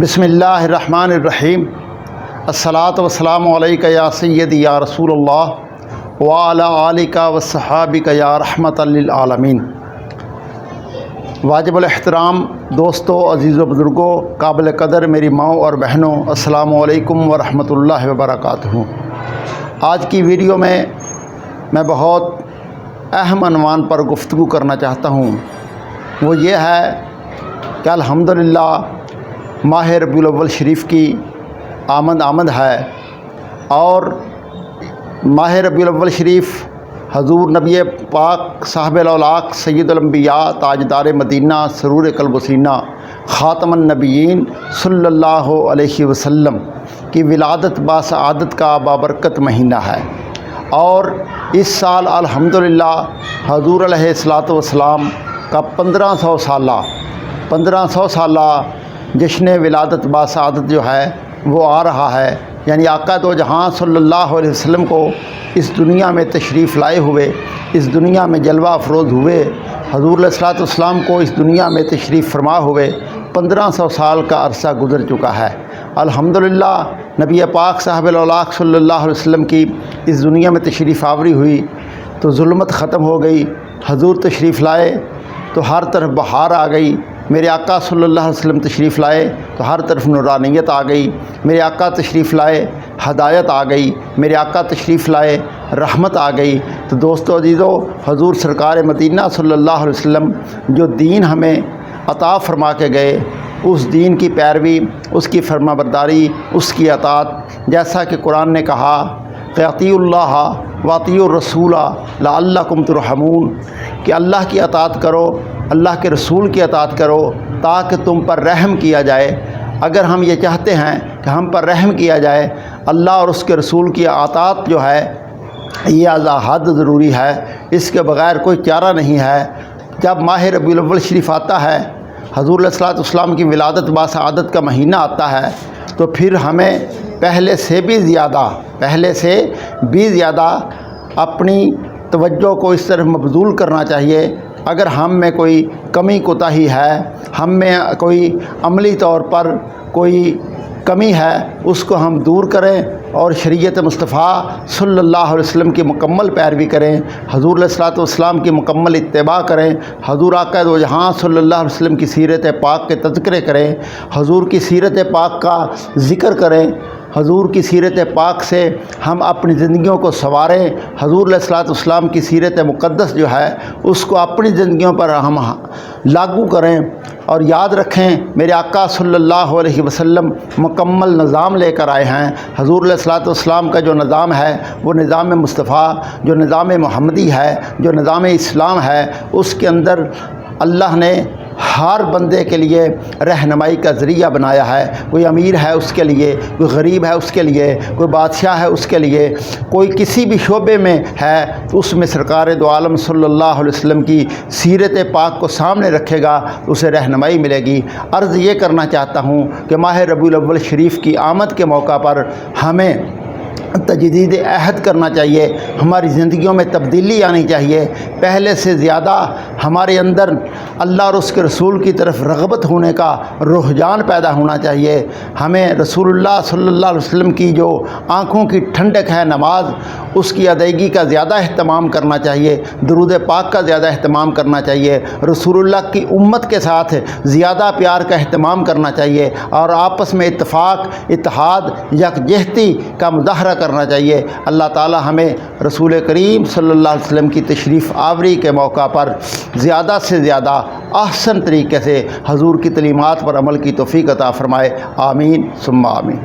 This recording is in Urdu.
بسم اللہ الرحمن الرحیم۔ الصلاۃ والسلام علیک یا سیدی یا رسول اللہ وعلی آلک وصحابک یا رحمۃ للعالمین۔ واجب الاحترام دوستوں، عزیز و بزرگوں، قابل قدر میری ماؤں اور بہنوں، السلام علیکم ورحمۃ اللہ وبرکاتہ۔ آج کی ویڈیو میں بہت اہم عنوان پر گفتگو کرنا چاہتا ہوں۔ وہ یہ ہے کہ الحمدللہ ماہ ربیع الاول شریف کی آمد ہے، اور ماہ ربیع الاول شریف حضور نبی پاک صاحب الاولاق سید الانبیاء تاجدار مدینہ سرور قلب و سینہ خاتم النبیین صلی اللہ علیہ وسلم کی ولادت باسعادت کا بابرکت مہینہ ہے، اور اس سال الحمدللہ حضور علیہ الصلاۃ والسلام کا 1500 سالہ جشن ولادت باسعادت جو ہے وہ آ رہا ہے۔ یعنی آقا دو جہاں صلی اللہ علیہ وسلم کو اس دنیا میں تشریف لائے ہوئے، اس دنیا میں جلوہ افروز ہوئے، حضور علیہ الصلاۃ والسلام کو اس دنیا میں تشریف فرما ہوئے 1500 سال کا عرصہ گزر چکا ہے۔ الحمدللہ نبی پاک صاحب الاولاق صلی اللہ علیہ وسلم کی اس دنیا میں تشریف آوری ہوئی تو ظلمت ختم ہو گئی، حضور تشریف لائے تو ہر طرف بہار آ گئی۔ میرے آقا صلی اللہ علیہ وسلم تشریف لائے تو ہر طرف نورانیت آ گئی۔ میرے آقا تشریف لائے ہدایت آ گئی، میرے آقا تشریف لائے رحمت آ گئی۔ تو دوستو عزیزو، حضور سرکار مدینہ صلی اللہ علیہ وسلم جو دین ہمیں عطا فرما کے گئے، اس دین کی پیروی، اس کی فرما برداری، اس کی اطاعت، جیسا کہ قرآن نے کہا کہ اطیعوا اللہ واطیعوا الرسول لعلکم ترحمون، کہ اللہ کی اطاعت کرو، اللہ کے رسول کی اطاعت کرو تاکہ تم پر رحم کیا جائے۔ اگر ہم یہ چاہتے ہیں کہ ہم پر رحم کیا جائے، اللہ اور اس کے رسول کی اطاعت جو ہے یہ ازا حد ضروری ہے، اس کے بغیر کوئی چارہ نہیں ہے۔ جب ماہ ربیع الاول شریف آتا ہے، حضور علیہ الصلاۃ والسلام کی ولادت باسعادت کا مہینہ آتا ہے، تو پھر ہمیں پہلے سے بھی زیادہ اپنی توجہ کو اس طرف مبذول کرنا چاہیے۔ اگر ہم میں کوئی کمی کوتاہی ہے، ہم میں کوئی عملی طور پر کوئی کمی ہے، اس کو ہم دور کریں اور شریعت مصطفیٰ صلی اللہ علیہ وسلم کی مکمل پیروی کریں، حضور علیہ الصلاۃ والسلام کی مکمل اتباع کریں، حضور آقا دو جہاں صلی اللہ علیہ وسلم کی سیرت پاک کے تذکرے کریں، حضور کی سیرت پاک کا ذکر کریں، حضور کی سیرت پاک سے ہم اپنی زندگیوں کو سنواریں، حضور علیہ الصلاۃ والسلام کی سیرت مقدس جو ہے اس کو اپنی زندگیوں پر ہم لاگو کریں۔ اور یاد رکھیں، میرے آقا صلی اللہ علیہ وسلم مکمل نظام لے کر آئے ہیں۔ حضور علیہ الصلاۃ والسلام کا جو نظام ہے وہ نظام مصطفیٰ، جو نظام محمدی ہے، جو نظام اسلام ہے، اس کے اندر اللہ نے ہر بندے کے لیے رہنمائی کا ذریعہ بنایا ہے۔ کوئی امیر ہے اس کے لیے، کوئی غریب ہے اس کے لیے، کوئی بادشاہ ہے اس کے لیے، کوئی کسی بھی شعبے میں ہے تو اس میں سرکار دو عالم صلی اللہ علیہ وسلم کی سیرت پاک کو سامنے رکھے گا تو اسے رہنمائی ملے گی۔ عرض یہ کرنا چاہتا ہوں کہ ماہ ربیع الاول شریف کی آمد کے موقع پر ہمیں تجدید عہد کرنا چاہیے، ہماری زندگیوں میں تبدیلی آنی چاہیے، پہلے سے زیادہ ہمارے اندر اللہ اور اس کے رسول کی طرف رغبت ہونے کا رجحان پیدا ہونا چاہیے۔ ہمیں رسول اللہ صلی اللہ علیہ وسلم کی جو آنکھوں کی ٹھنڈک ہے نماز، اس کی ادائیگی کا زیادہ اہتمام کرنا چاہیے، درود پاک کا زیادہ اہتمام کرنا چاہیے، رسول اللہ کی امت کے ساتھ زیادہ پیار کا اہتمام کرنا چاہیے، اور آپس میں اتفاق، اتحاد، یکجہتی کا مظاہرہ کرنا چاہیے۔ اللہ تعالی ہمیں رسول کریم صلی اللہ علیہ وسلم کی تشریف آوری کے موقع پر زیادہ سے زیادہ احسن طریقے سے حضور کی تعلیمات پر عمل کی توفیق عطا فرمائے۔ آمین ثم آمین۔